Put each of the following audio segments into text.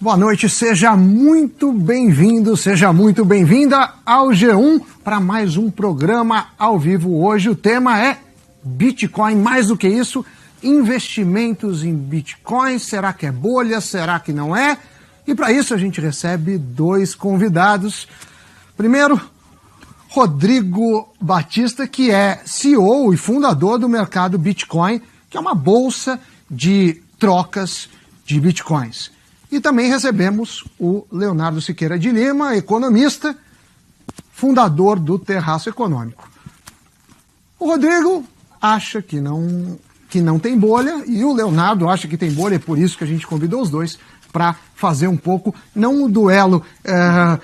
Boa noite, seja muito bem-vindo, seja muito bem-vinda ao G1 para mais um programa ao vivo. Hoje o tema é Bitcoin, mais do que isso, investimentos em Bitcoin. Será que é bolha? Será que não é? E para isso a gente recebe dois convidados. Primeiro, Rodrigo Batista, que é CEO e fundador do mercado Bitcoin, que é uma bolsa de trocas de Bitcoins. E também recebemos o Leonardo Siqueira de Lima, economista, fundador do Terraço Econômico. O Rodrigo acha que não tem bolha e o Leonardo acha que tem bolha, é por isso que a gente convidou os dois para fazer um pouco, não um duelo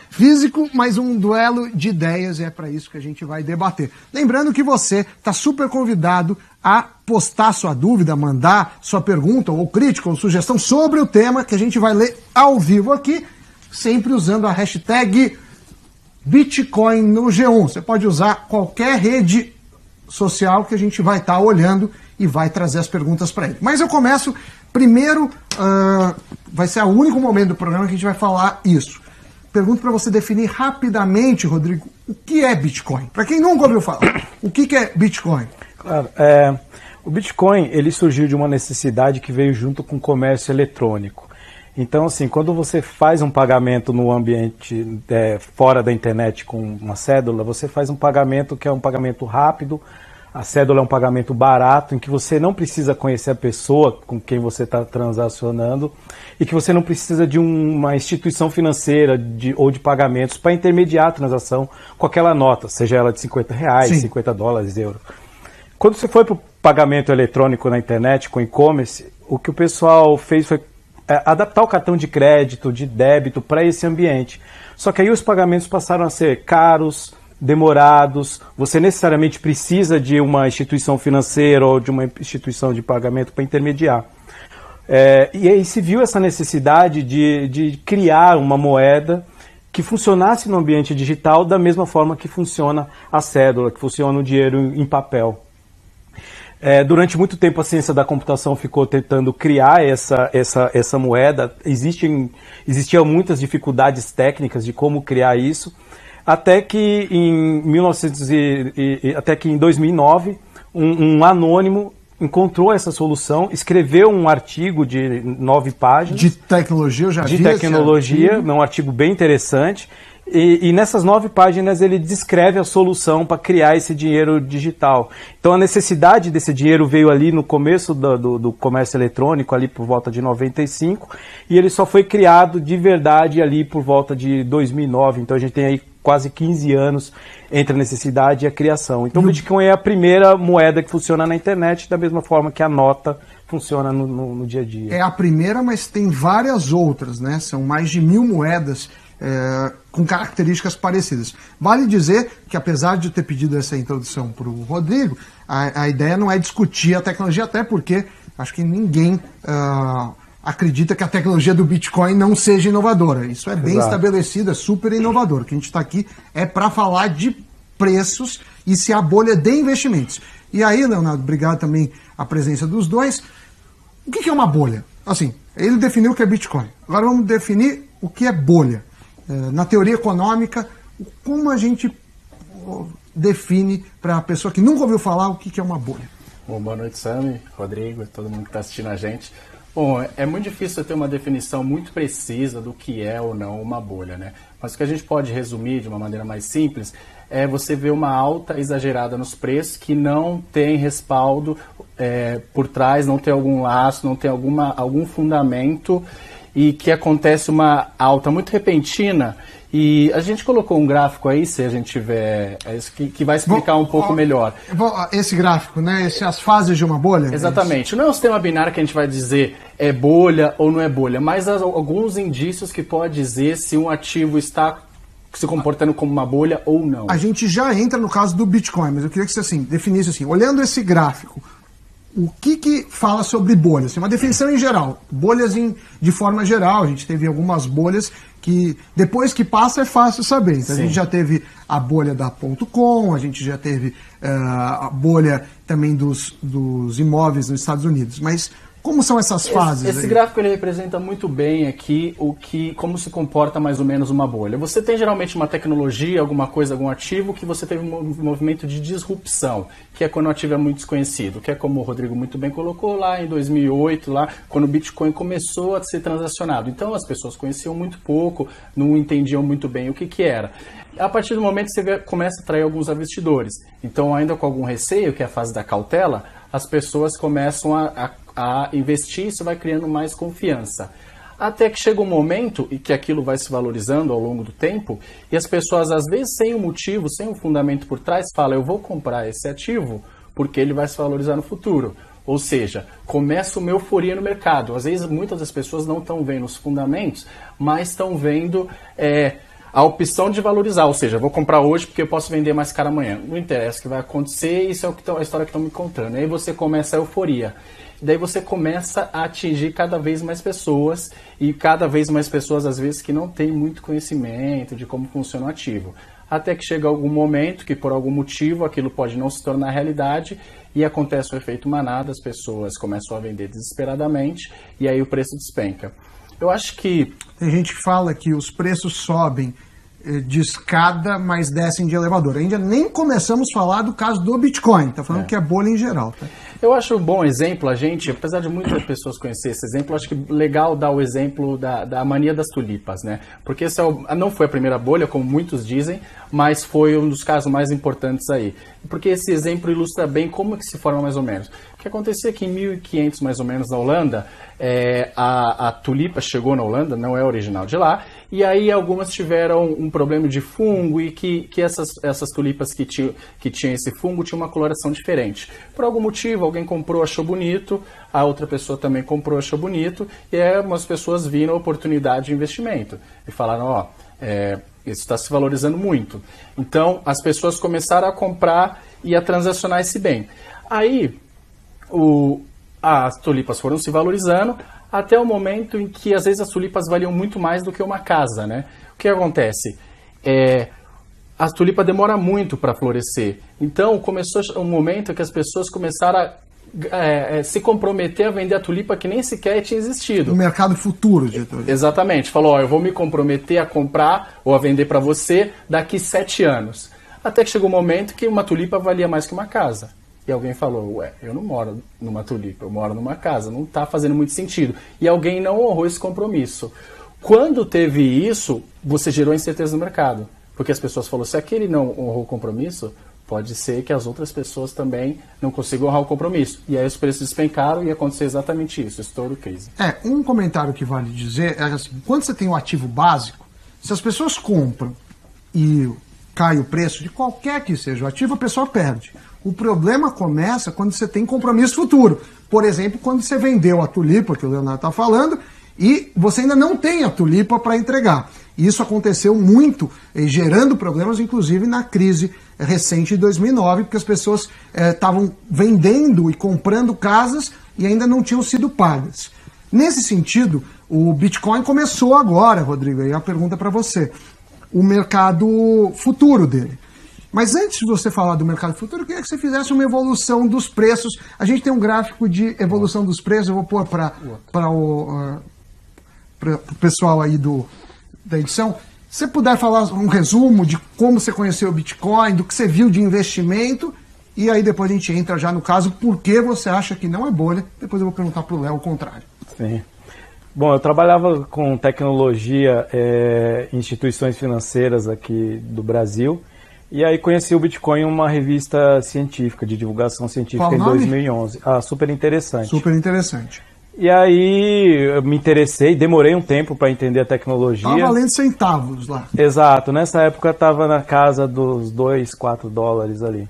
físico, mas um duelo de ideias, e é para isso que a gente vai debater. Lembrando que você está super convidado a postar sua dúvida, mandar sua pergunta, ou crítica, ou sugestão sobre o tema que a gente vai ler ao vivo aqui, sempre usando a hashtag Bitcoin no G1. Você pode usar qualquer rede social que a gente vai estar olhando e vai trazer as perguntas para ele. Mas eu começo primeiro, vai ser o único momento do programa que a gente vai falar isso. Pergunto para você definir rapidamente, Rodrigo, o que é Bitcoin? Para quem nunca ouviu falar, o que é Bitcoin? Claro, o Bitcoin ele surgiu de uma necessidade que veio junto com o comércio eletrônico. Então, assim, quando você faz um pagamento no ambiente fora da internet com uma cédula, você faz um pagamento que é um pagamento rápido. A cédula é um pagamento barato, em que você não precisa conhecer a pessoa com quem você está transacionando e que você não precisa de uma instituição financeira ou de pagamentos para intermediar a transação com aquela nota, seja ela de R$50, Sim. $50, euro. Quando você foi para o pagamento eletrônico na internet, com e-commerce, o que o pessoal fez foi adaptar o cartão de crédito, de débito para esse ambiente. Só que aí os pagamentos passaram a ser caros, demorados, você necessariamente precisa de uma instituição financeira ou de uma instituição de pagamento para intermediar. E aí se viu essa necessidade de criar uma moeda que funcionasse no ambiente digital da mesma forma que funciona a cédula, que funciona o dinheiro em papel. Durante muito tempo a ciência da computação ficou tentando criar essa moeda. Existiam muitas dificuldades técnicas de como criar isso, até que em 2009 um anônimo encontrou essa solução, escreveu um artigo de 9 páginas. De tecnologia, eu já vi. De tecnologia, um artigo bem interessante. E nessas 9 páginas ele descreve a solução para criar esse dinheiro digital. Então a necessidade desse dinheiro veio ali no começo do comércio eletrônico, ali por volta de 95, e ele só foi criado de verdade ali por volta de 2009. Então a gente tem aí quase 15 anos entre a necessidade e a criação. Então o Bitcoin é a primeira moeda que funciona na internet, da mesma forma que a nota funciona no dia a dia. É a primeira, mas tem várias outras, né? São mais de 1000 moedas com características parecidas. Vale dizer que, apesar de eu ter pedido essa introdução para o Rodrigo, a ideia não é discutir a tecnologia, até porque acho que ninguém acredita que a tecnologia do Bitcoin não seja inovadora. Isso é bem estabelecido, é super inovador. O que a gente está aqui é para falar de preços e se a bolha de investimentos. E aí, Leonardo, obrigado também a presença dos dois. O que é uma bolha? Assim, ele definiu o que é Bitcoin. Agora vamos definir o que é bolha. Na teoria econômica, como a gente define para a pessoa que nunca ouviu falar o que é uma bolha? Bom, boa noite, Sami, Rodrigo, todo mundo que está assistindo a gente. Bom, é muito difícil ter uma definição muito precisa do que é ou não uma bolha, né? Mas o que a gente pode resumir de uma maneira mais simples é você ver uma alta exagerada nos preços que não tem respaldo por trás, não tem algum laço, não tem algum fundamento, e que acontece uma alta muito repentina. E a gente colocou um gráfico aí, se a gente tiver, que vai explicar um pouco melhor. Esse gráfico, né? As fases de uma bolha? Exatamente. Não é um sistema binário que a gente vai dizer é bolha ou não é bolha, mas alguns indícios que pode dizer se um ativo está se comportando como uma bolha ou não. A gente já entra no caso do Bitcoin, mas eu queria que você definisse assim, olhando esse gráfico, o que fala sobre bolhas? Uma definição em geral, bolhas de forma geral. A gente teve algumas bolhas que depois que passa é fácil saber. Então, a gente já teve a bolha da .com, a gente já teve a bolha também dos imóveis nos Estados Unidos. Mas Como são essas fases? Esse gráfico ele representa muito bem aqui como se comporta mais ou menos uma bolha. Você tem geralmente uma tecnologia, alguma coisa, algum ativo que você teve um movimento de disrupção, que é quando o ativo é muito desconhecido, que é como o Rodrigo muito bem colocou lá em 2008, lá quando o Bitcoin começou a ser transacionado. Então as pessoas conheciam muito pouco, não entendiam muito bem o que era. A partir do momento que você começa a atrair alguns investidores, então ainda com algum receio, que é a fase da cautela, as pessoas começam a investir, isso vai criando mais confiança. Até que chega um momento e que aquilo vai se valorizando ao longo do tempo e as pessoas, às vezes, sem um motivo, sem um fundamento por trás, falam, eu vou comprar esse ativo porque ele vai se valorizar no futuro. Ou seja, começa uma euforia no mercado. Às vezes, muitas das pessoas não estão vendo os fundamentos, mas estão vendo a opção de valorizar. Ou seja, vou comprar hoje porque eu posso vender mais caro amanhã. Não interessa o que vai acontecer, isso é a história que estão me contando. Aí você começa a euforia. Daí você começa a atingir cada vez mais pessoas e cada vez mais pessoas, às vezes, que não têm muito conhecimento de como funciona o ativo. Até que chega algum momento que, por algum motivo, aquilo pode não se tornar realidade e acontece o efeito manada, as pessoas começam a vender desesperadamente e aí o preço despenca. Eu acho que... Tem gente que fala que os preços sobem de escada, mas descem de elevador. Ainda nem começamos a falar do caso do Bitcoin, tá falando que é bolha em geral, tá? Eu acho um bom exemplo, apesar de muitas pessoas conhecerem esse exemplo, acho que legal dar o exemplo da mania das tulipas, né? Porque esse não foi a primeira bolha, como muitos dizem, mas foi um dos casos mais importantes aí. Porque esse exemplo ilustra bem como que se forma mais ou menos. O que acontecia aqui em 1500, mais ou menos, na Holanda, a tulipa chegou na Holanda, não é original de lá, e aí algumas tiveram um problema de fungo e que essas tulipas que tinham esse fungo tinham uma coloração diferente. Por algum motivo, alguém comprou, achou bonito, a outra pessoa também comprou, achou bonito, e algumas pessoas viram a oportunidade de investimento e falaram, isso está se valorizando muito. Então, as pessoas começaram a comprar e a transacionar esse bem. Aí, as tulipas foram se valorizando até o momento em que, às vezes, as tulipas valiam muito mais do que uma casa, né? O que acontece? A tulipa demora muito para florescer. Então, começou um momento que as pessoas começaram a se comprometer a vender a tulipa que nem sequer tinha existido. O mercado futuro de tulipa. Exatamente. Falou, eu vou me comprometer a comprar ou a vender para você daqui 7 anos. Até que chegou um momento que uma tulipa valia mais que uma casa. E alguém falou, eu não moro numa tulipa, eu moro numa casa, não está fazendo muito sentido. E alguém não honrou esse compromisso. Quando teve isso, você gerou incerteza no mercado. Porque as pessoas falaram, se aquele não honrou o compromisso, pode ser que as outras pessoas também não consigam honrar o compromisso. E aí os preços despencaram e aconteceu exatamente isso, estouro crise. Um comentário que vale dizer é assim, quando você tem um ativo básico, se as pessoas compram e cai o preço de qualquer que seja o ativo, a pessoa perde. O problema começa quando você tem compromisso futuro. Por exemplo, quando você vendeu a tulipa, que o Leonardo está falando, e você ainda não tem a tulipa para entregar. Isso aconteceu muito, gerando problemas, inclusive, na crise recente de 2009, porque as pessoas estavam vendendo e comprando casas e ainda não tinham sido pagas. Nesse sentido, o Bitcoin começou agora, Rodrigo, aí a pergunta para você, o mercado futuro dele. Mas antes de você falar do mercado futuro, eu queria que você fizesse uma evolução dos preços. A gente tem um gráfico de evolução dos preços, eu vou pôr para o pessoal aí da edição. Se você puder falar um resumo de como você conheceu o Bitcoin, do que você viu de investimento, e aí depois a gente entra já no caso, por que você acha que não é bolha. Depois eu vou perguntar para o Léo o contrário. Sim. Bom, eu trabalhava com tecnologia em instituições financeiras aqui do Brasil, e aí conheci o Bitcoin em uma revista científica, de divulgação científica em 2011. Super interessante. Super interessante. E aí eu me interessei, demorei um tempo para entender a tecnologia. Estava valendo centavos lá. Exato, nessa época estava na casa dos 2, 4 dólares ali.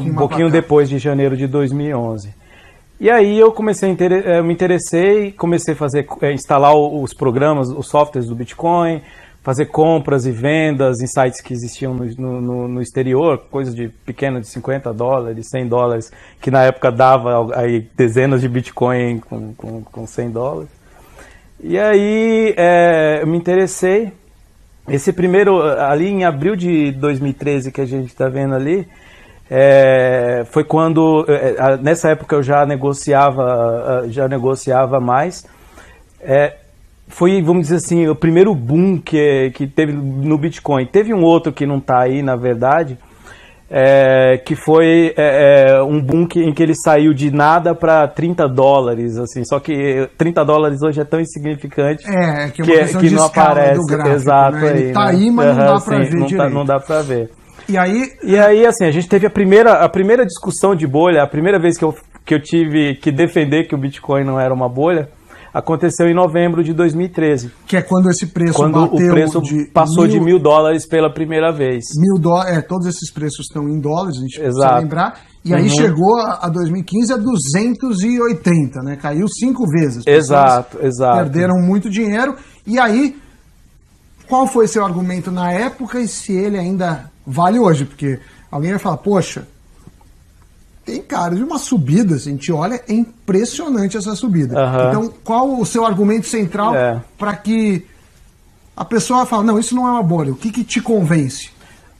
Um pouquinho depois de janeiro de 2011. E aí eu me interessei, comecei a instalar os programas, os softwares do Bitcoin, fazer compras e vendas em sites que existiam no exterior, coisas de pequeno de 50 dólares, 100 dólares, que na época dava aí dezenas de Bitcoin com 100 dólares. E aí eu me interessei. Esse primeiro, ali em abril de 2013 que a gente está vendo ali, Foi quando, nessa época eu já negociava mais. Foi, vamos dizer assim, o primeiro boom que teve no Bitcoin. Teve um outro que não está aí, na verdade, que foi um boom em que ele saiu de nada para $30, assim, só que $30 hoje é tão insignificante que é uma questão de não escala aparece. do gráfico, Exato, né? Ele tá né? aí, mas não dá para ver não direito. Não dá para ver. E aí, assim, a gente teve a primeira discussão de bolha, a primeira vez que eu tive que defender que o Bitcoin não era uma bolha, aconteceu em novembro de 2013. Que é quando esse preço quando bateu o preço passou de $1.000 pela primeira vez. $1.000, todos esses preços estão em dólares, a gente precisa Exato. lembrar. E aí chegou a 2015 a 280, né? Caiu 5 vezes. Exato. Perderam muito dinheiro. E aí, qual foi seu argumento na época e se ele ainda vale hoje? Porque alguém vai falar, poxa, tem cara de uma subida, se a gente olha, é impressionante essa subida. Então, qual o seu argumento central para que a pessoa fale, não, isso não é uma bolha, o que te convence?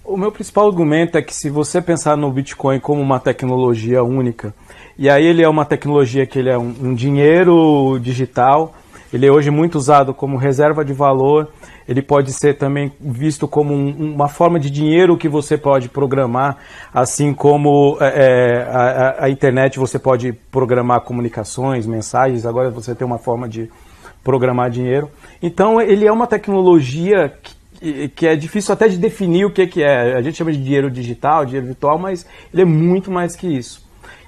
O meu principal argumento é que se você pensar no Bitcoin como uma tecnologia única, e aí ele é uma tecnologia que ele é um dinheiro digital, ele é hoje muito usado como reserva de valor, ele pode ser também visto como uma forma de dinheiro que você pode programar, assim como a internet você pode programar comunicações, mensagens, agora você tem uma forma de programar dinheiro. Então ele é uma tecnologia que é difícil até de definir o que é. A gente chama de dinheiro digital, dinheiro virtual, mas ele é muito mais que isso.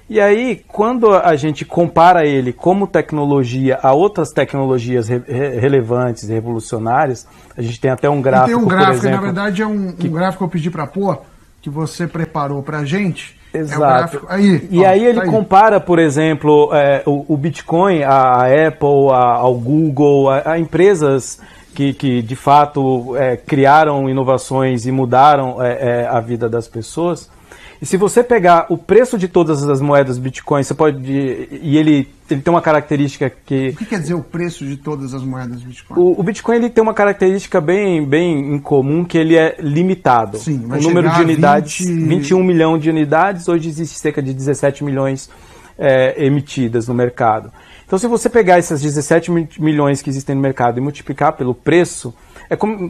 E aí, quando a gente compara ele como tecnologia a outras tecnologias relevantes, revolucionárias, a gente tem até um gráfico, tem um gráfico, por exemplo, na verdade é um gráfico que eu pedi para pôr, que você preparou para a gente. Exato. É o gráfico. Aí ele compara, por exemplo, o Bitcoin, a Apple, ao Google, a empresas que de fato criaram inovações e mudaram a vida das pessoas. E se você pegar o preço de todas as moedas Bitcoin, você pode. E ele tem uma característica que. O que quer dizer o preço de todas as moedas Bitcoin? O Bitcoin ele tem uma característica bem incomum, que ele é limitado. Sim, o número de unidades, 21 milhões de unidades, hoje existe cerca de 17 milhões emitidas no mercado. Então, se você pegar essas 17 milhões que existem no mercado e multiplicar pelo preço,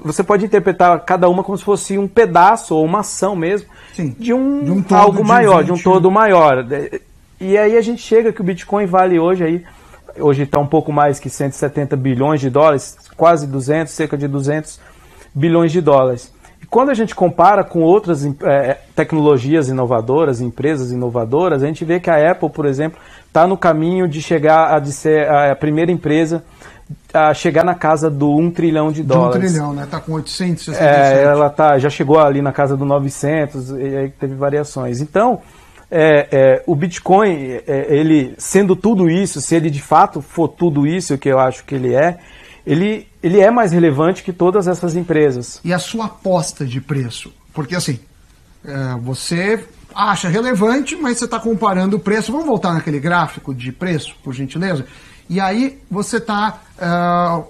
você pode interpretar cada uma como se fosse um pedaço ou uma ação mesmo. Sim, de um algo maior, de um todo maior. E aí a gente chega que o Bitcoin vale hoje está um pouco mais que 170 bilhões de dólares, quase 200, cerca de 200 bilhões de dólares. E quando a gente compara com outras tecnologias inovadoras, empresas inovadoras, a gente vê que a Apple, por exemplo, está no caminho de chegar de ser a primeira empresa a chegar na casa do $1 trilhão. De $1 trilhão, né? Está com 867. Ela já chegou ali na casa do 900, e aí teve variações. Então, o Bitcoin, ele sendo tudo isso, se ele de fato for tudo isso que eu acho que ele é mais relevante que todas essas empresas. E a sua aposta de preço? Porque assim, você acha relevante, mas você está comparando o preço. Vamos voltar naquele gráfico de preço, por gentileza? E aí você está, a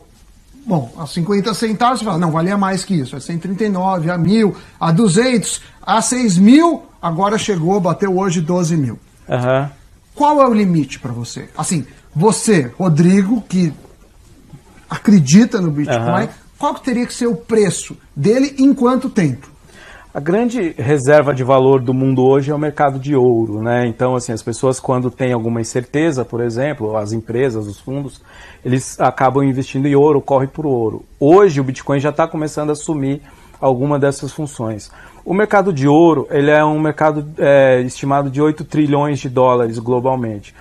50 centavos, você fala, não, valia mais que isso, a 139, a 1.000, a 200, a 6.000, agora bateu hoje 12 mil. Uhum. Qual é o limite para você? Assim, você, Rodrigo, que acredita no Bitcoin, qual que teria que ser o preço dele em quanto tempo? A grande reserva de valor do mundo hoje é o mercado de ouro, né? Então, assim, as pessoas quando têm alguma incerteza, por exemplo, as empresas, os fundos, eles acabam investindo em ouro, correm por ouro. Hoje o Bitcoin já está começando a assumir alguma dessas funções. O mercado de ouro, ele é um mercado estimado de 8 trilhões de dólares globalmente.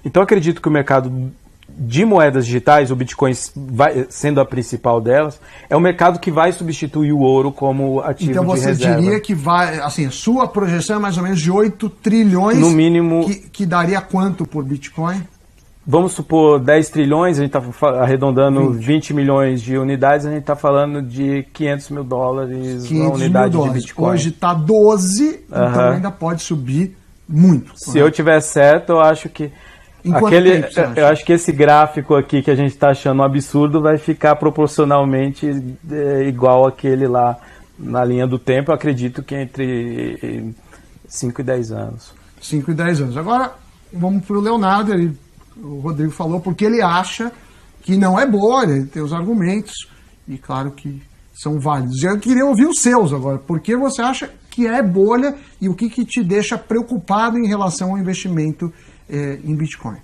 Então, acredito que o mercado de moedas digitais, o Bitcoin sendo a principal delas, é um mercado que vai substituir o ouro como ativo de reserva. Então você diria que vai, assim, a sua projeção é mais ou menos de 8 trilhões, no mínimo, que daria quanto por Bitcoin? Vamos supor 10 trilhões, a gente está arredondando 20 milhões de unidades, a gente está falando de $500 mil uma unidade de Bitcoin. Hoje está 12, então ainda pode subir muito. Se eu tiver certo, eu acho que eu acho que esse gráfico aqui que a gente está achando um absurdo vai ficar proporcionalmente igual aquele lá na linha do tempo. Eu acredito que entre 5 e 10 anos. 5 e 10 anos. Agora, vamos para o Leonardo. O Rodrigo falou porque ele acha que não é bolha, ele tem os argumentos, e claro que são válidos. Eu queria ouvir os seus agora. Por que você acha que é bolha e o que te deixa preocupado em relação ao investimento em Bitcoin?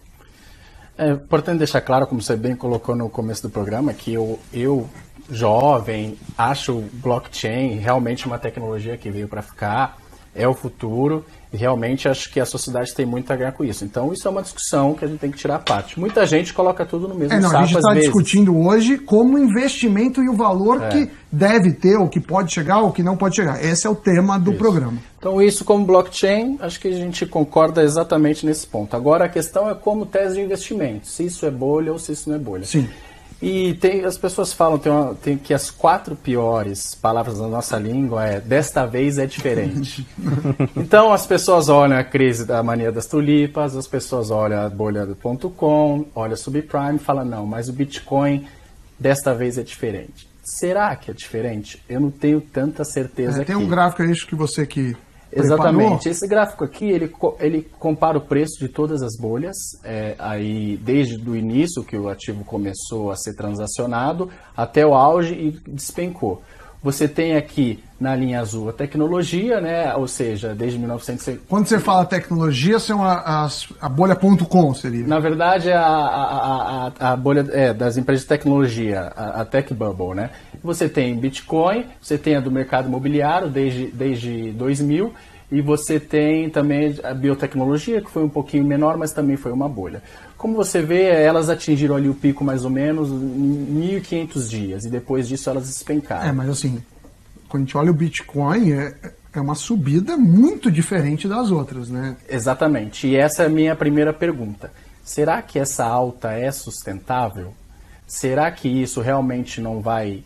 É importante deixar claro, como você bem colocou no começo do programa, que eu jovem, acho blockchain realmente uma tecnologia que veio para ficar, é o futuro, e realmente acho que a sociedade tem muito a ganhar com isso. Então isso é uma discussão que a gente tem que tirar a parte. Muita gente coloca tudo no mesmo saco. A gente está discutindo hoje como investimento e o valor que deve ter, ou que pode chegar, ou que não pode chegar. Esse é o tema do programa. Então isso como blockchain, acho que a gente concorda exatamente nesse ponto. Agora a questão é como tese de investimento, se isso é bolha ou se isso não é bolha. Sim. E as pessoas falam tem que as 4 piores palavras da nossa língua desta vez é diferente. Então as pessoas olham a crise da mania das tulipas, as pessoas olham a bolha do .com, olham a subprime e falam, não, mas o Bitcoin desta vez é diferente. Será que é diferente? Eu não tenho tanta certeza. Tem um gráfico aí que você que Exatamente. preparou. Esse gráfico aqui, ele compara o preço de todas as bolhas, aí desde o início que o ativo começou a ser transacionado até o auge e despencou. Você tem aqui na linha azul a tecnologia, né? Ou seja, desde 1900... Quando você fala tecnologia, são a bolha.com, seria? Na verdade, a bolha das empresas de tecnologia, a Tech Bubble, né? Você tem Bitcoin, você tem a do mercado imobiliário desde 2000, e você tem também a biotecnologia, que foi um pouquinho menor, mas também foi uma bolha. Como você vê, elas atingiram ali o pico mais ou menos em 1.500 dias, e depois disso elas despencaram. Mas assim, quando a gente olha o Bitcoin, é uma subida muito diferente das outras, né? Exatamente, e essa é a minha primeira pergunta. Será que essa alta é sustentável? Será que isso realmente não vai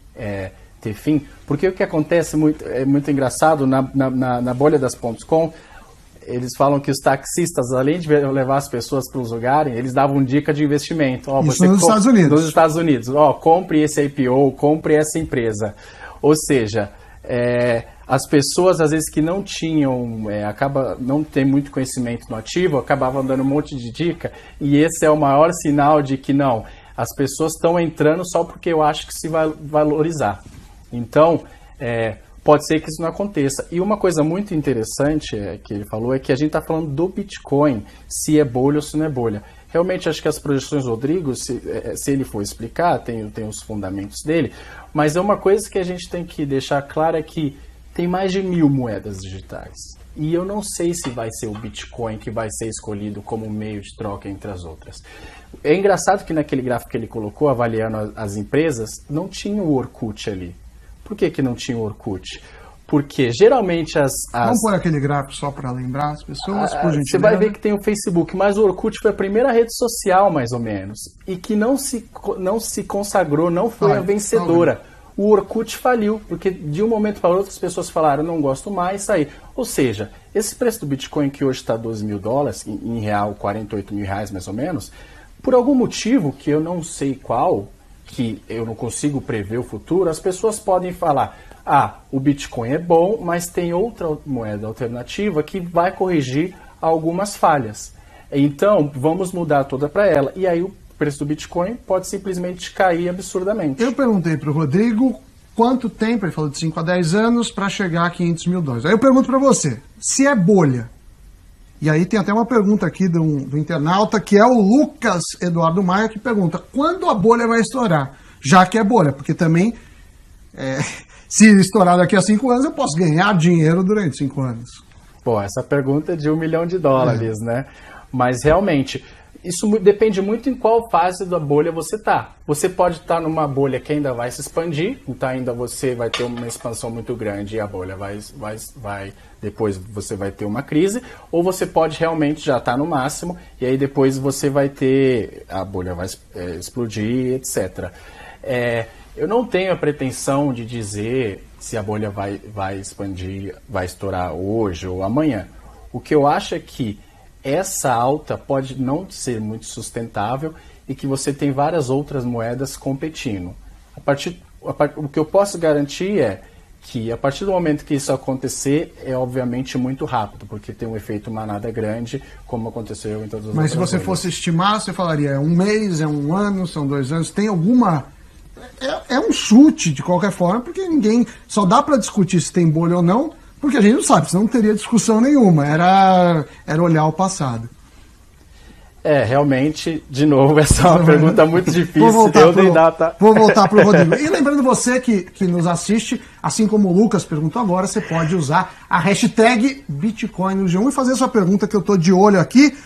ter fim? Porque o que acontece é muito engraçado, na bolha das .com, eles falam que os taxistas, além de levar as pessoas para os lugares, eles davam dica de investimento. Isso nos Estados Unidos. Nos Estados Unidos. Compre esse IPO, compre essa empresa. Ou seja, as pessoas, às vezes, que não tinham, não tem muito conhecimento no ativo, acabavam dando um monte de dica, e esse é o maior sinal de que não, as pessoas estão entrando só porque eu acho que se vai valorizar. Então, pode ser que isso não aconteça. E uma coisa muito interessante que ele falou é que a gente está falando do Bitcoin, se é bolha ou se não é bolha. Realmente, acho que as projeções do Rodrigo, se ele for explicar, tem os fundamentos dele, mas é uma coisa que a gente tem que deixar claro é que tem mais de 1.000 moedas digitais. E eu não sei se vai ser o Bitcoin que vai ser escolhido como meio de troca entre as outras. É engraçado que naquele gráfico que ele colocou, avaliando as empresas, não tinha o Orkut ali. Por que não tinha o Orkut? Porque geralmente Vamos pôr aquele gráfico só para lembrar as pessoas, por gentileza. Você vai ver que tem o Facebook, mas o Orkut foi a primeira rede social, mais ou menos, e que não se consagrou, não foi a vencedora. O Orkut faliu, porque de um momento para outro as pessoas falaram, não gosto mais, saí. Ou seja, esse preço do Bitcoin que hoje está $12.000, em real, R$48.000 mais ou menos, por algum motivo que eu não sei qual, que eu não consigo prever o futuro, as pessoas podem falar, o Bitcoin é bom, mas tem outra moeda alternativa que vai corrigir algumas falhas. Então, vamos mudar toda para ela. E aí o preço do Bitcoin pode simplesmente cair absurdamente. Eu perguntei para o Rodrigo quanto tempo, ele falou de 5 a 10 anos, para chegar a $500 mil. Aí eu pergunto para você, se é bolha, e aí tem até uma pergunta aqui do internauta, que é o Lucas Eduardo Maia, que pergunta, quando a bolha vai estourar? Já que é bolha, porque também, se estourar daqui a 5 anos, eu posso ganhar dinheiro durante 5 anos. Pô, essa pergunta é de $1 milhão, né? Mas realmente, isso depende muito em qual fase da bolha você está. Você pode estar numa bolha que ainda vai se expandir, então ainda você vai ter uma expansão muito grande e a bolha depois você vai ter uma crise, ou você pode realmente já estar no máximo e aí depois você vai ter, a bolha vai explodir, etc. Eu não tenho a pretensão de dizer se a bolha vai expandir, vai estourar hoje ou amanhã. O que eu acho é que essa alta pode não ser muito sustentável e que você tem várias outras moedas competindo. O que eu posso garantir é que a partir do momento que isso acontecer, é obviamente muito rápido, porque tem um efeito manada grande, como aconteceu em todas as Mas outras se você bolhas. fosse estimar, você falaria, é um mês, é um ano, são 2 anos, tem alguma... É um chute, de qualquer forma, porque ninguém... Só dá para discutir se tem bolha ou não, porque a gente não sabe, senão não teria discussão nenhuma, era olhar o passado. Realmente, de novo, essa é uma pergunta muito difícil. Vou voltar para o Rodrigo. E lembrando você que nos assiste, assim como o Lucas perguntou agora, você pode usar a hashtag Bitcoin no G1 e fazer sua pergunta, que eu estou de olho aqui.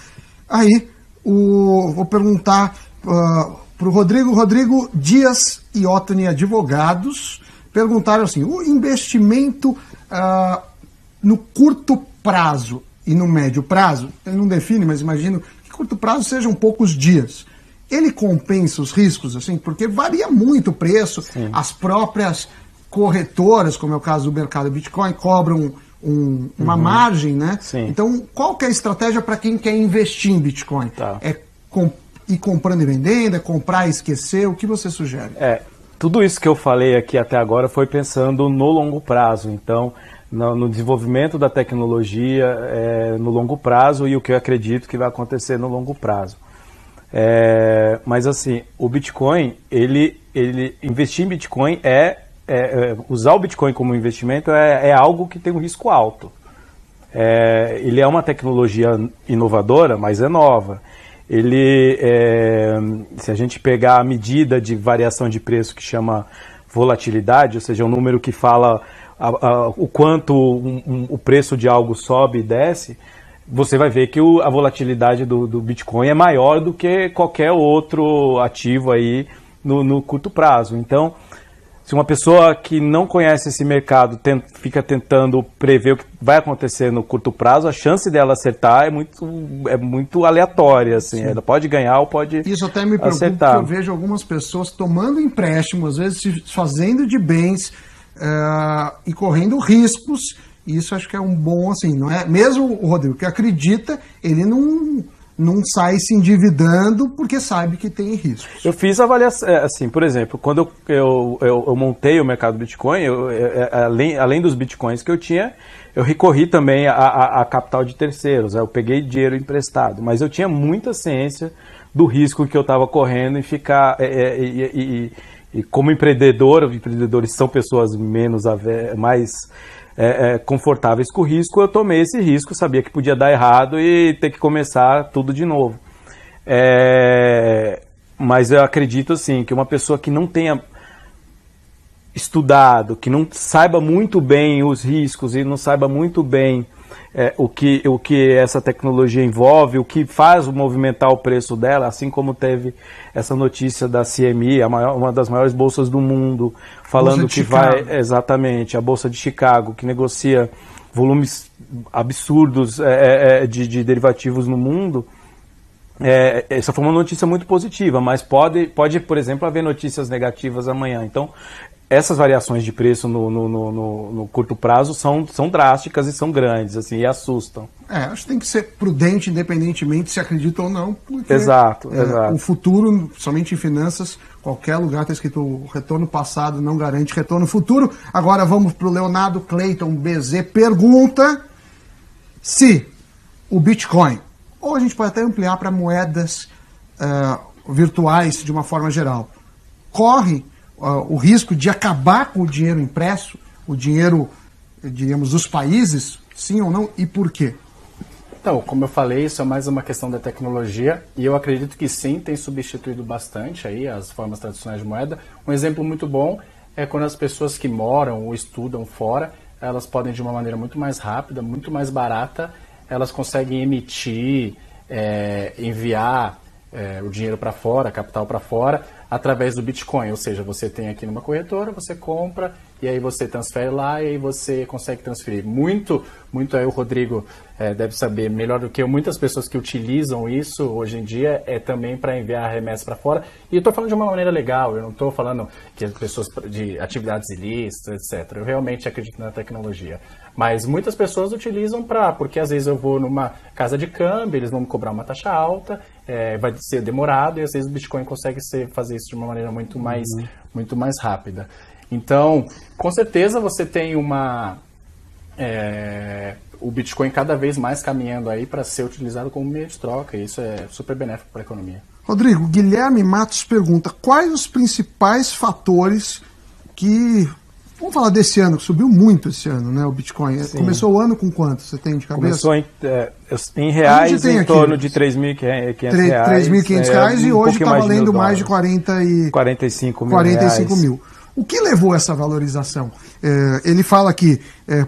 Aí, vou perguntar para o Rodrigo. Rodrigo Dias e Ottoni Advogados perguntaram assim, o investimento no curto prazo e no médio prazo, ele não define, mas imagino curto prazo sejam poucos dias. Ele compensa os riscos, assim, porque varia muito o preço. Sim. As próprias corretoras, como é o caso do mercado Bitcoin, cobram uma margem, né? Sim. Então, qual que é a estratégia para quem quer investir em Bitcoin? Tá. É ir comprando e vendendo, é comprar e esquecer? O que você sugere? Tudo isso que eu falei aqui até agora foi pensando no longo prazo. Então, no desenvolvimento da tecnologia no longo prazo e o que eu acredito que vai acontecer no longo prazo. Mas assim, o Bitcoin, investir em Bitcoin usar o Bitcoin como investimento é algo que tem um risco alto. Ele é uma tecnologia inovadora, mas é nova. Se a gente pegar a medida de variação de preço que chama volatilidade, ou seja, um número que fala o quanto o preço de algo sobe e desce, você vai ver que a volatilidade do Bitcoin é maior do que qualquer outro ativo aí no curto prazo. Então, se uma pessoa que não conhece esse mercado fica tentando prever o que vai acontecer no curto prazo, a chance dela acertar é muito aleatória. Assim. Ela pode ganhar ou pode acertar. Isso até me preocupa, porque eu vejo algumas pessoas tomando empréstimo, às vezes se fazendo de bens, e correndo riscos. Isso acho que é um bom, assim, não é? Mesmo o Rodrigo que acredita, ele não sai se endividando porque sabe que tem riscos. Eu fiz avaliação, assim, por exemplo, quando eu montei o mercado Bitcoin, além dos Bitcoins que eu tinha, eu recorri também a capital de terceiros, eu peguei dinheiro emprestado, mas eu tinha muita ciência do risco que eu estava correndo em ficar... E como empreendedores são pessoas mais confortáveis com o risco, eu tomei esse risco, sabia que podia dar errado e ter que começar tudo de novo. Mas eu acredito assim, que uma pessoa que não tenha estudado, que não saiba muito bem os riscos e não saiba muito bem o que essa tecnologia envolve, o que faz movimentar o preço dela, assim como teve essa notícia da CME, uma das maiores bolsas do mundo, falando que vai exatamente a Bolsa de Chicago, que negocia volumes absurdos de derivativos no mundo. Essa foi uma notícia muito positiva, mas pode, por exemplo, haver notícias negativas amanhã. Então, essas variações de preço no curto prazo são drásticas e são grandes, assim, e assustam. Acho que tem que ser prudente, independentemente se acredita ou não. Porque, exato. O futuro, somente em finanças, qualquer lugar está escrito o retorno passado não garante retorno futuro. Agora vamos para o Leonardo Clayton BZ. Pergunta se o Bitcoin, ou a gente pode até ampliar para moedas virtuais de uma forma geral, corre o risco de acabar com o dinheiro impresso, o dinheiro, diríamos, dos países, sim ou não, e por quê? Então, como eu falei, isso é mais uma questão da tecnologia, e eu acredito que sim, tem substituído bastante aí as formas tradicionais de moeda. Um exemplo muito bom é quando as pessoas que moram ou estudam fora, elas podem, de uma maneira muito mais rápida, muito mais barata, elas conseguem emitir, enviar o dinheiro para fora, capital para fora, através do Bitcoin, ou seja, você tem aqui numa corretora, você compra e aí você transfere lá e aí você consegue transferir. Muito aí o Rodrigo deve saber melhor do que eu, muitas pessoas que utilizam isso hoje em dia também para enviar remessas para fora. E eu estou falando de uma maneira legal, eu não estou falando que as pessoas de atividades ilícitas, etc. Eu realmente acredito na tecnologia. Mas muitas pessoas utilizam porque às vezes eu vou numa casa de câmbio, eles vão me cobrar uma taxa alta, vai ser demorado e às vezes o Bitcoin consegue fazer isso de uma maneira muito mais rápida. Então, com certeza você tem o Bitcoin cada vez mais caminhando aí para ser utilizado como meio de troca, e isso é super benéfico para a economia. Rodrigo, Guilherme Matos pergunta, quais os principais fatores que... Vamos falar desse ano, que subiu muito esse ano, né, o Bitcoin. Sim. Começou o ano com quanto? Você tem de cabeça? Começou em reais em torno de R$3.500. R$3.500 e hoje está valendo mais de 45 mil. O que levou a essa valorização? Ele fala que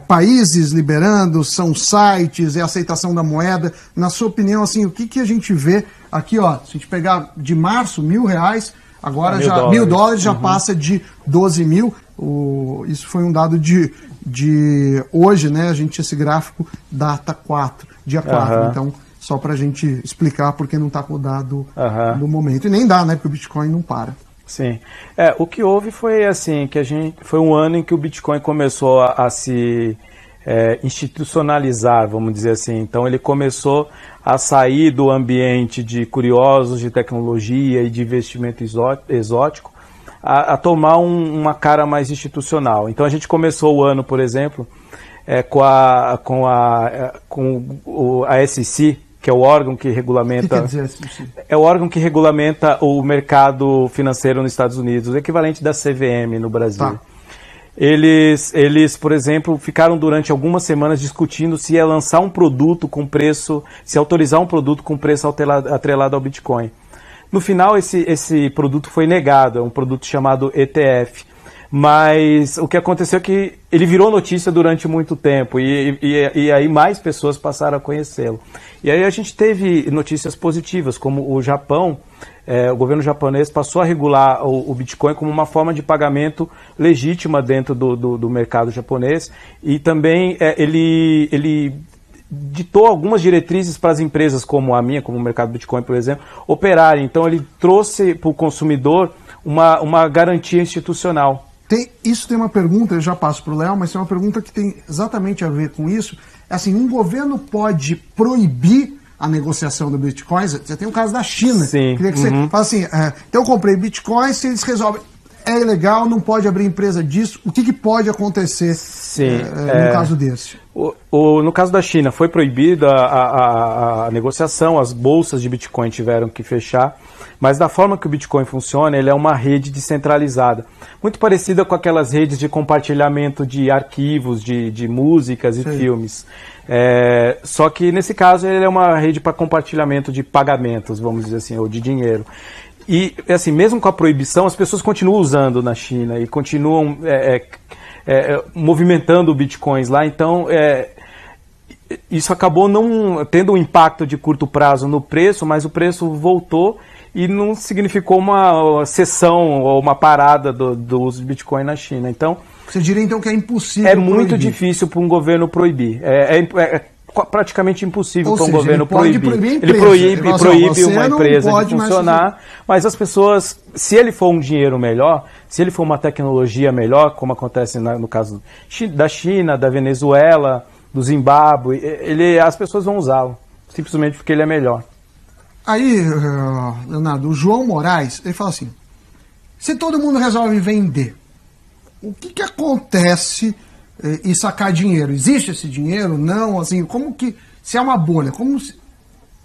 países liberando, são sites, é aceitação da moeda. Na sua opinião, assim, o que a gente vê aqui, ó, se a gente pegar de março, R$1.000, agora já $1.000 já passa de 12 mil. Isso foi um dado de hoje, né? A gente tinha esse gráfico data 4, dia 4. Então, só para a gente explicar porque não está com o dado no momento. E nem dá, né? Porque o Bitcoin não para. Sim. O que houve foi assim, foi um ano em que o Bitcoin começou a se institucionalizar, vamos dizer assim. Então ele começou a sair do ambiente de curiosos de tecnologia e de investimento exótico a tomar uma cara mais institucional. Então a gente começou o ano, por exemplo, com a SEC, que é o órgão que regulamenta... O que quer dizer SEC? É o órgão que regulamenta o mercado financeiro nos Estados Unidos, o equivalente da CVM no Brasil. Tá. Eles, por exemplo, ficaram durante algumas semanas discutindo se ia lançar um produto com preço, se autorizar um produto com preço atrelado ao Bitcoin. No final, esse produto foi negado, é um produto chamado ETF. Mas o que aconteceu é que ele virou notícia durante muito tempo e aí mais pessoas passaram a conhecê-lo. E aí a gente teve notícias positivas, como o Japão, o governo japonês passou a regular o Bitcoin como uma forma de pagamento legítima dentro do mercado japonês e também ele ditou algumas diretrizes para as empresas como a minha, como o mercado Bitcoin, por exemplo, operarem. Então ele trouxe para o consumidor uma garantia institucional. Isso tem uma pergunta, eu já passo para o Léo, mas tem uma pergunta que tem exatamente a ver com isso. Assim, um governo pode proibir a negociação do Bitcoin? Você tem o caso da China. Sim. Queria que você falasse assim, então eu comprei Bitcoin, se eles resolvem, é ilegal, não pode abrir empresa disso, o que pode acontecer no caso desse? No caso da China, foi proibida a negociação, as bolsas de Bitcoin tiveram que fechar, mas da forma que o Bitcoin funciona, ele é uma rede descentralizada, muito parecida com aquelas redes de compartilhamento de arquivos, de músicas e filmes. Só que nesse caso ele é uma rede para compartilhamento de pagamentos, vamos dizer assim, ou de dinheiro. E assim, mesmo com a proibição, as pessoas continuam usando na China e continuam movimentando bitcoins lá, então isso acabou não tendo um impacto de curto prazo no preço, mas o preço voltou e não significou uma cessão ou uma parada do uso de Bitcoin na China. Então, você diria então que é impossível proibir? É muito difícil para um governo proibir. É praticamente impossível para um governo proibir. Ele proíbe uma empresa de funcionar, mas as pessoas, se ele for um dinheiro melhor, se ele for uma tecnologia melhor, como acontece no caso da China, da Venezuela, do Zimbábue, as pessoas vão usá-lo, simplesmente porque ele é melhor. Aí, Leonardo, o João Moraes, ele fala assim, se todo mundo resolve vender, o que acontece e sacar dinheiro? Existe esse dinheiro? Não? Assim, como que, se é uma bolha,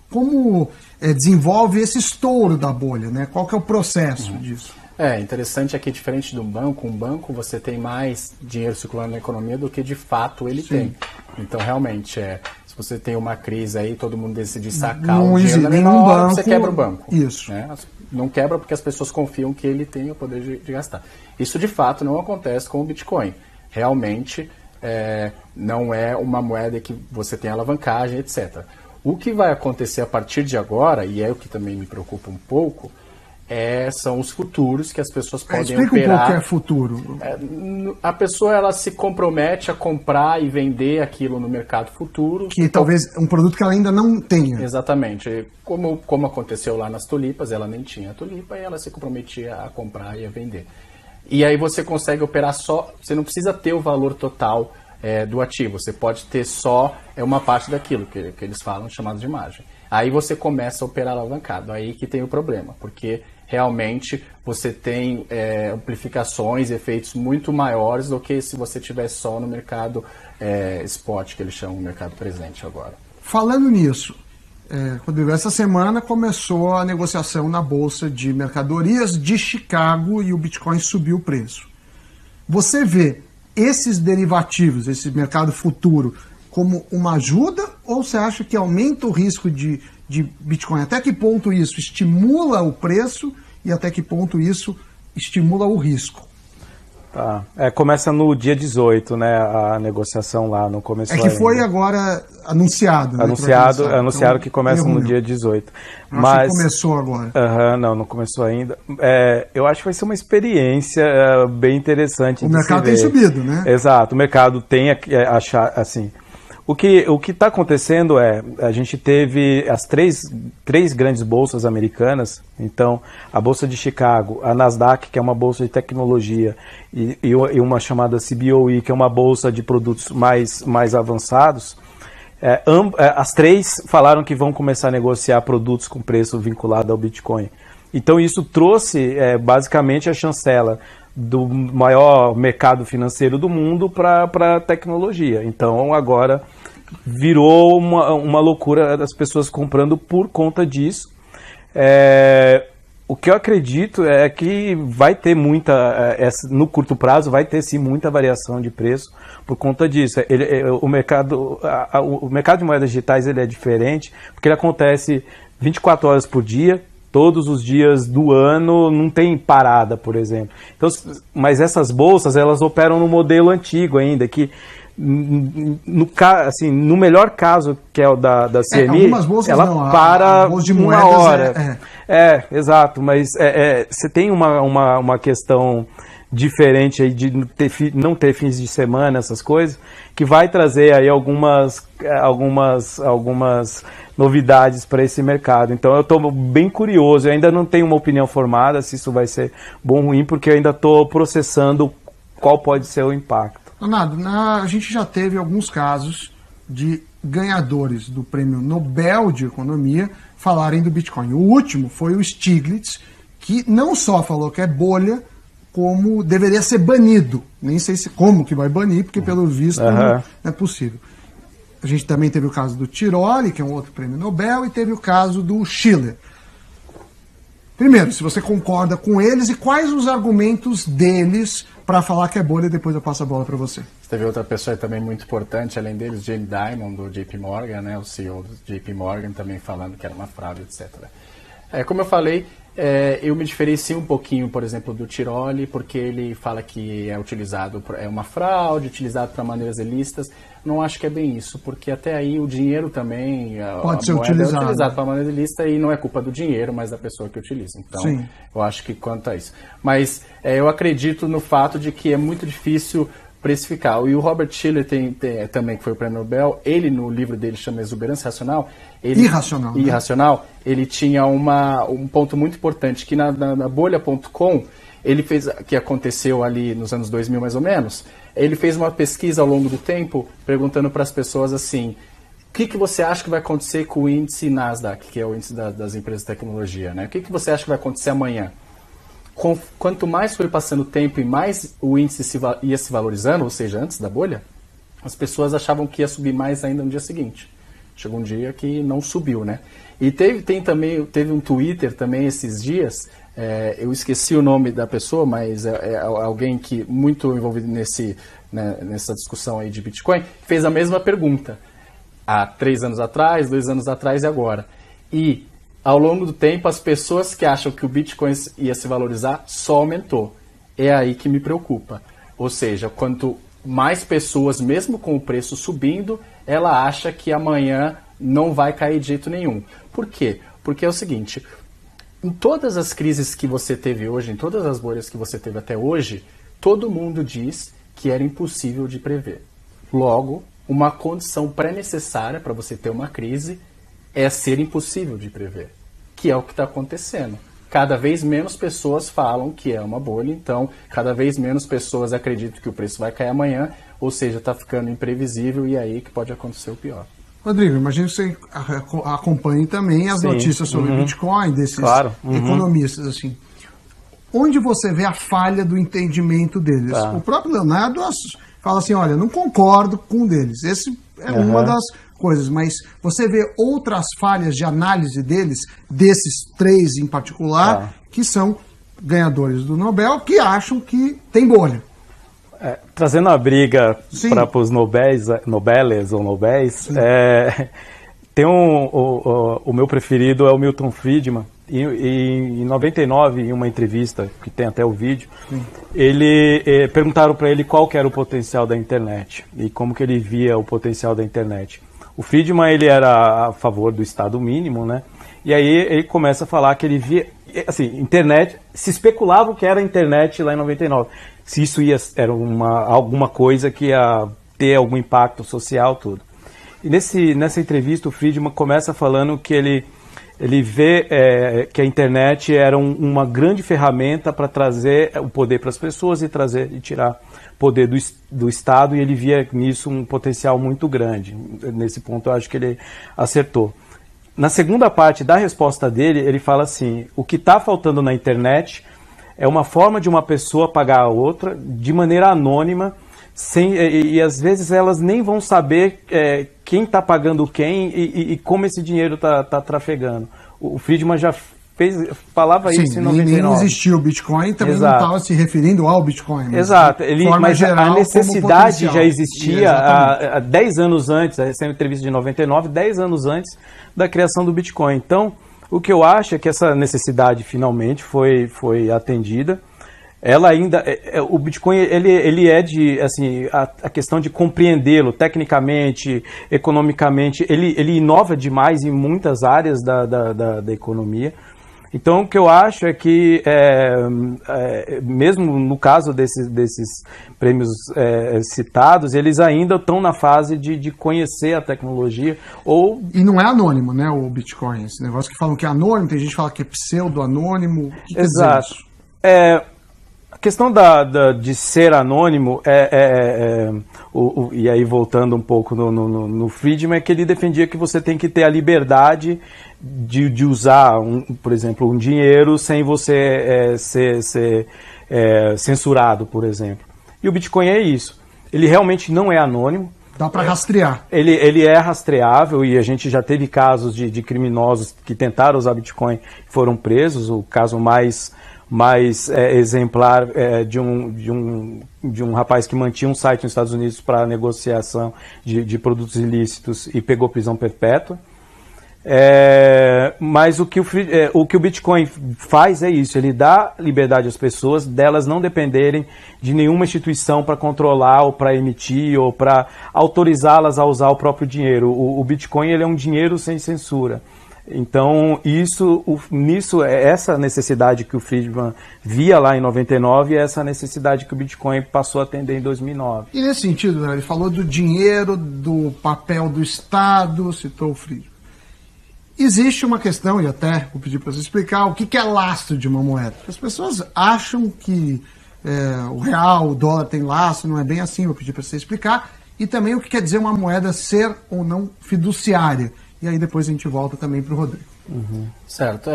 como desenvolve esse estouro da bolha, né? Qual que é o processo disso? Interessante é que, diferente de um banco você tem mais dinheiro circulando na economia do que de fato ele tem. Então, realmente, se você tem uma crise aí, todo mundo decidir sacar o dinheiro, nenhum banco, você quebra o banco. Isso. Né? Não quebra porque as pessoas confiam que ele tem o poder de gastar. Isso, de fato, não acontece com o Bitcoin. Realmente, não é uma moeda que você tem alavancagem, etc. O que vai acontecer a partir de agora, e é o que também me preocupa um pouco, são os futuros que as pessoas podem operar. Explica um pouco o que é futuro. A pessoa ela se compromete a comprar e vender aquilo no mercado futuro. Que talvez um produto que ela ainda não tenha. Exatamente. Como aconteceu lá nas tulipas, ela nem tinha a tulipa e ela se comprometia a comprar e a vender. E aí você consegue operar você não precisa ter o valor total do ativo, você pode ter só uma parte daquilo que eles falam, chamado de margem. Aí você começa a operar alavancado, aí que tem o problema, porque realmente você tem amplificações, efeitos muito maiores do que se você tivesse só no mercado spot, que eles chamam de mercado presente agora. Falando nisso, Rodrigo, essa semana começou a negociação na Bolsa de Mercadorias de Chicago e o Bitcoin subiu o preço. Você vê esses derivativos, esse mercado futuro, como uma ajuda ou você acha que aumenta o risco de Bitcoin? Até que ponto isso estimula o preço e até que ponto isso estimula o risco? Tá. Começa no dia 18, né, a negociação lá, não começou ainda. Foi ainda. Agora anunciado. Anunciaram então, que começa no dia 18. Mas começou agora. Não começou ainda. Eu acho que vai ser uma experiência bem interessante. O mercado tem subido, né? Exato, o mercado tem achar assim. O que está acontecendo a gente teve as três grandes bolsas americanas, então a Bolsa de Chicago, a Nasdaq, que é uma bolsa de tecnologia, e uma chamada CBOE, que é uma bolsa de produtos mais avançados, as três falaram que vão começar a negociar produtos com preço vinculado ao Bitcoin. Então isso trouxe basicamente a chancela do maior mercado financeiro do mundo para a tecnologia. Então agora virou uma loucura das pessoas comprando por conta disso. O que eu acredito é que vai ter no curto prazo, vai ter sim muita variação de preço por conta disso. O mercado de moedas digitais ele é diferente, porque ele acontece 24 horas por dia, todos os dias do ano, não tem parada, por exemplo. Então, mas essas bolsas, elas operam no modelo antigo ainda, que no melhor caso, que é o da CME, ela para uma hora. Exato, mas você tem uma questão diferente aí de não ter fins de semana, essas coisas, que vai trazer aí algumas novidades para esse mercado. Então eu estou bem curioso, eu ainda não tenho uma opinião formada se isso vai ser bom ou ruim, porque eu ainda estou processando qual pode ser o impacto. Leonardo, a gente já teve alguns casos de ganhadores do Prêmio Nobel de Economia falarem do Bitcoin. O último foi o Stiglitz, que não só falou que é bolha, como deveria ser banido. Nem sei como que vai banir, porque pelo visto não é possível. A gente também teve o caso do Tiroli, que é um outro prêmio Nobel, e teve o caso do Schiller. Primeiro, se você concorda com eles e quais os argumentos deles para falar que é bolha, e depois eu passo a bola para você. Teve outra pessoa também muito importante, além deles, Jamie Dimon, do JP Morgan, né, o CEO do JP Morgan, também falando que era uma fraude, etc. Como eu falei, eu me diferencio um pouquinho, por exemplo, do Tiroli, porque ele fala que é uma fraude, utilizado para maneiras ilícitas. Não acho que é bem isso, porque até aí o dinheiro também pode ser utilizado. É utilizado para maneira ilícita e não é culpa do dinheiro, mas da pessoa que utiliza. Então, sim, eu acho que quanto a isso. Mas eu acredito no fato de que é muito difícil precificar. E o Robert Shiller também, que foi o prêmio Nobel, ele no livro dele chama Exuberância Racional. Irracional. Ele tinha um ponto muito importante, que na bolha.com, ele fez, que aconteceu ali nos anos 2000 mais ou menos, ele fez uma pesquisa ao longo do tempo, perguntando para as pessoas assim, o que você acha que vai acontecer com o índice Nasdaq, que é o índice das empresas de tecnologia, né? O que você acha que vai acontecer amanhã? Quanto mais foi passando o tempo e mais o índice ia se valorizando, ou seja, antes da bolha, as pessoas achavam que ia subir mais ainda no dia seguinte. Chegou um dia que não subiu, né? E teve um Twitter também esses dias, eu esqueci o nome da pessoa, mas é alguém que muito envolvido nessa discussão aí de Bitcoin, fez a mesma pergunta há 3 anos atrás, 2 anos atrás e agora. E ao longo do tempo, as pessoas que acham que o Bitcoin ia se valorizar só aumentou. É aí que me preocupa. Ou seja, quanto mais pessoas, mesmo com o preço subindo, ela acha que amanhã não vai cair de jeito nenhum. Por quê? Porque é o seguinte, em todas as crises que você teve hoje, em todas as bolhas que você teve até hoje, todo mundo diz que era impossível de prever. Logo, uma condição pré-necessária para você ter uma crise é ser impossível de prever, que é o que está acontecendo. Cada vez menos pessoas falam que é uma bolha, então cada vez menos pessoas acreditam que o preço vai cair amanhã, ou seja, está ficando imprevisível e é aí que pode acontecer o pior. Rodrigo, imagino que você acompanhe também as notícias sobre o Bitcoin, desses economistas, assim. Onde você vê a falha do entendimento deles? O próprio Leonardo fala assim, olha, não concordo com um deles. Esse é uma das coisas, mas você vê outras falhas de análise deles, desses 3 em particular, que são ganhadores do Nobel, que acham que tem bolha. Trazendo a briga para os Nobeles ou Nobéis, tem o meu preferido é o Milton Friedman. E em 99, em uma entrevista, que tem até o vídeo, perguntaram para ele qual que era o potencial da internet e como que ele via o potencial da internet. O Friedman, ele era a favor do Estado mínimo, né? E aí ele começa a falar que ele via, assim, internet, se especulava que era a internet lá em 99, se isso era alguma coisa que ia ter algum impacto social, tudo. E nessa entrevista o Friedman começa falando que ele vê que a internet era uma grande ferramenta para trazer o poder para as pessoas e tirar poder do Estado, e ele via nisso um potencial muito grande. Nesse ponto eu acho que ele acertou. Na segunda parte da resposta dele, ele fala assim, o que está faltando na internet é uma forma de uma pessoa pagar a outra de maneira anônima, e às vezes elas nem vão saber quem está pagando quem e como esse dinheiro está trafegando. O Friedman já falava isso em 99. Nem existia o Bitcoin, também não estava se referindo ao Bitcoin. Exato, mas a necessidade já existia há 10 anos antes, essa é uma entrevista de 99, 10 anos antes da criação do Bitcoin. Então, o que eu acho é que essa necessidade finalmente foi atendida. Ela ainda, o Bitcoin, ele é de, assim, a questão de compreendê-lo tecnicamente, economicamente, ele inova demais em muitas áreas da economia. Então, o que eu acho é que, mesmo no caso desses prêmios citados, eles ainda estão na fase de conhecer a tecnologia. E não é anônimo, né, o Bitcoin? Esse negócio que falam que é anônimo, tem gente que fala que é pseudo-anônimo. Exato. A questão de ser anônimo, e aí voltando um pouco no Friedman, é que ele defendia que você tem que ter a liberdade de usar, por exemplo, um dinheiro sem você ser censurado, por exemplo. E o Bitcoin é isso. Ele realmente não é anônimo. Dá para rastrear. Ele é rastreável, e a gente já teve casos de criminosos que tentaram usar Bitcoin e foram presos. O caso mais exemplar de um rapaz que mantinha um site nos Estados Unidos para negociação de produtos ilícitos e pegou prisão perpétua. Mas o que o Bitcoin faz é isso, ele dá liberdade às pessoas delas não dependerem de nenhuma instituição para controlar ou para emitir ou para autorizá-las a usar o próprio dinheiro. O Bitcoin, ele é um dinheiro sem censura. Então, essa necessidade que o Friedman via lá em 99 é essa necessidade que o Bitcoin passou a atender em 2009. E nesse sentido, ele falou do dinheiro, do papel do Estado, citou o Friedman. Existe uma questão, e até vou pedir para você explicar, o que é lastro de uma moeda. As pessoas acham que o real, o dólar tem lastro, não é bem assim, vou pedir para você explicar. E também o que quer dizer uma moeda ser ou não fiduciária. E aí depois a gente volta também para o Rodrigo. Certo,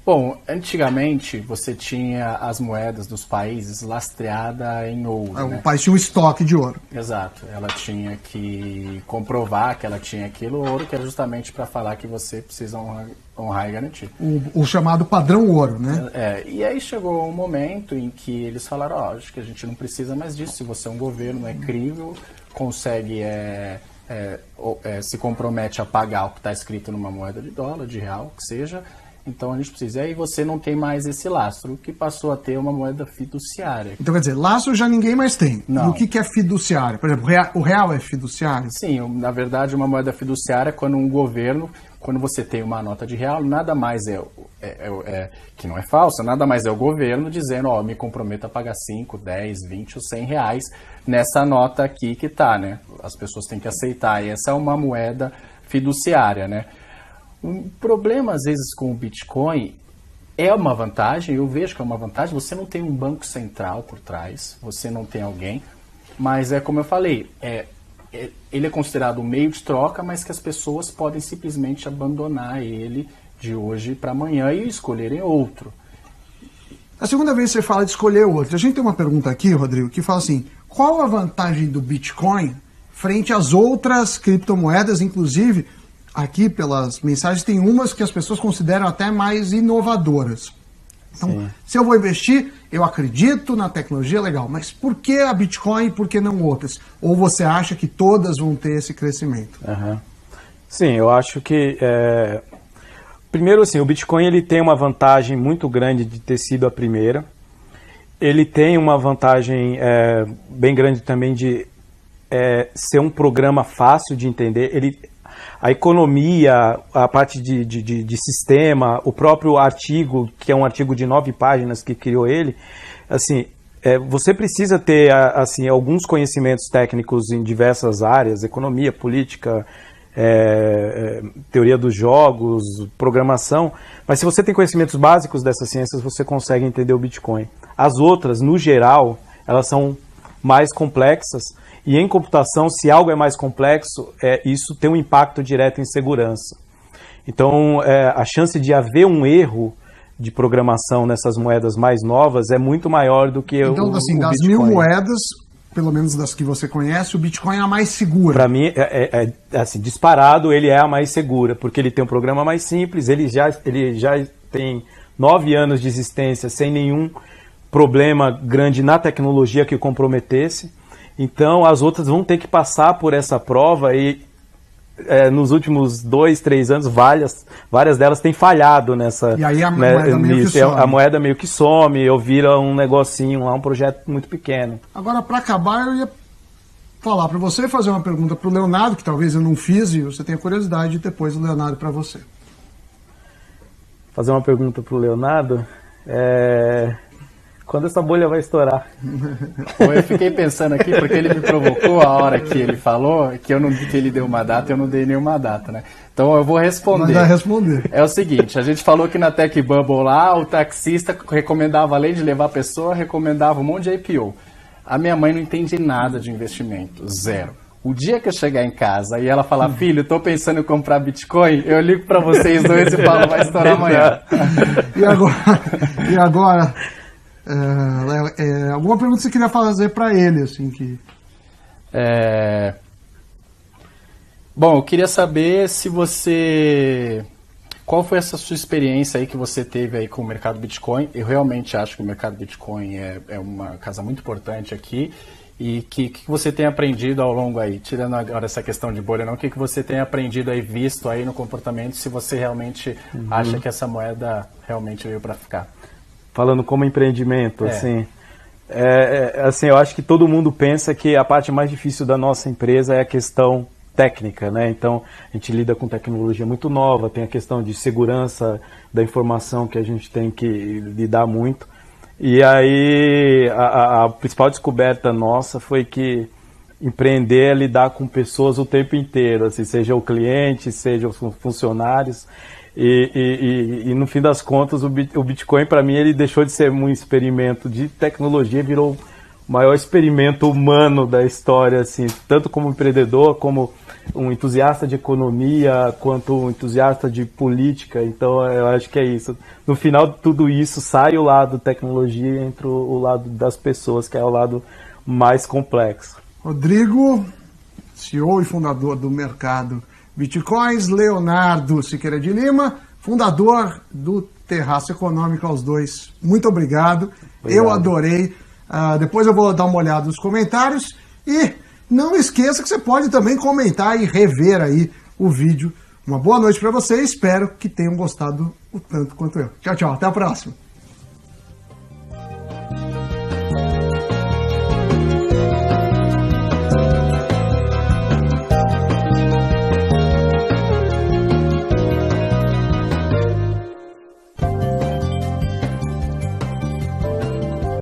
Bom, antigamente você tinha as moedas dos países lastreada em ouro. O país tinha um estoque de ouro. Exato. Ela tinha que comprovar que ela tinha aquilo ouro, que era justamente para falar que você precisa honrar e garantir. O chamado padrão ouro, né? E aí chegou um momento em que eles falaram, acho que a gente não precisa mais disso. Se você é um governo, é crível, consegue... se compromete a pagar o que está escrito numa moeda de dólar, de real, que seja, então a gente precisa. E aí você não tem mais esse lastro, que passou a ter uma moeda fiduciária. Então quer dizer, lastro já ninguém mais tem. Não. E o que é fiduciário? Por exemplo, o real é fiduciário? Sim, na verdade uma moeda fiduciária é quando um governo, quando você tem uma nota de real, nada mais que não é falsa, nada mais é o governo dizendo, me comprometo a pagar 5, 10, 20 ou 100 reais nessa nota aqui que tá, né? As pessoas têm que aceitar, e essa é uma moeda fiduciária, né? O problema, às vezes, com o Bitcoin é uma vantagem, eu vejo que é uma vantagem, você não tem um banco central por trás, você não tem alguém, mas como eu falei, ele é considerado um meio de troca, mas que as pessoas podem simplesmente abandonar ele de hoje para amanhã e escolherem outro. A segunda vez você fala de escolher outro. A gente tem uma pergunta aqui, Rodrigo, que fala assim, qual a vantagem do Bitcoin frente às outras criptomoedas, inclusive, aqui pelas mensagens, tem umas que as pessoas consideram até mais inovadoras. Então, sim, se eu vou investir, eu acredito na tecnologia, legal, mas por que a Bitcoin e por que não outras? Ou você acha que todas vão ter esse crescimento? Uhum. Sim, eu acho que... Primeiro, assim, o Bitcoin ele tem uma vantagem muito grande de ter sido a primeira. Ele tem uma vantagem bem grande também de ser um programa fácil de entender. A economia, a parte de sistema, o próprio artigo, que é um artigo de 9 páginas que criou ele, assim, você precisa ter assim, alguns conhecimentos técnicos em diversas áreas, economia, política, teoria dos jogos, programação, mas se você tem conhecimentos básicos dessas ciências, você consegue entender o Bitcoin. As outras, no geral, elas são mais complexas, e em computação, se algo é mais complexo, isso tem um impacto direto em segurança. Então, a chance de haver um erro de programação nessas moedas mais novas é muito maior do que então, assim, das Bitcoin. 1000 moedas, pelo menos das que você conhece, o Bitcoin é a mais segura. Para mim, assim, disparado, ele é a mais segura, porque ele tem um programa mais simples, ele já tem 9 anos de existência sem nenhum problema grande na tecnologia que comprometesse. Então, as outras vão ter que passar por essa prova e nos últimos 2, 3 anos, várias delas têm falhado nessa... E aí a moeda meio que some. A moeda meio que some, ou vira um negocinho lá, um projeto muito pequeno. Agora, para acabar, eu ia falar para você, fazer uma pergunta para o Leonardo, que talvez eu não fiz, e você tenha curiosidade, e depois o Leonardo para você. Fazer uma pergunta para o Leonardo? Quando essa bolha vai estourar? Eu fiquei pensando aqui, porque ele me provocou a hora que ele falou, que eu não vi que ele deu uma data, eu não dei nenhuma data, né? Então eu vou responder. Mas vai responder. É o seguinte, a gente falou que na Tech Bubble lá, o taxista recomendava, além de levar a pessoa, recomendava um monte de IPO. A minha mãe não entende nada de investimento, zero. O dia que eu chegar em casa e ela falar, filho, tô pensando em comprar Bitcoin, eu ligo para vocês dois e falo, vai estourar amanhã. E agora... alguma pergunta que você queria fazer para ele, assim, que... Bom, eu queria saber se você... Qual foi essa sua experiência aí que você teve aí com o mercado Bitcoin? Eu realmente acho que o mercado Bitcoin é uma casa muito importante aqui. E o que você tem aprendido ao longo aí, tirando agora essa questão de bolha, não, o que você tem aprendido aí, visto aí no comportamento, se você realmente acha que essa moeda realmente veio para ficar? Falando como empreendimento, assim, eu acho que todo mundo pensa que a parte mais difícil da nossa empresa é a questão técnica, né? Então, a gente lida com tecnologia muito nova, tem a questão de segurança da informação que a gente tem que lidar muito. E aí, a principal descoberta nossa foi que empreender é lidar com pessoas o tempo inteiro, assim, seja o cliente, seja os funcionários. E no fim das contas, o Bitcoin, para mim, ele deixou de ser um experimento de tecnologia, virou o maior experimento humano da história, assim, tanto como empreendedor, como um entusiasta de economia, quanto um entusiasta de política. Então, eu acho que é isso. No final de tudo isso, sai o lado tecnologia e entra o lado das pessoas, que é o lado mais complexo. Rodrigo, CEO e fundador do mercado Bitcoins, Leonardo Siqueira de Lima, fundador do Terraço Econômico, aos dois. Muito obrigado. Eu adorei. Depois eu vou dar uma olhada nos comentários e não esqueça que você pode também comentar e rever aí o vídeo. Uma boa noite para você, espero que tenham gostado o tanto quanto eu. Tchau, tchau, até a próxima.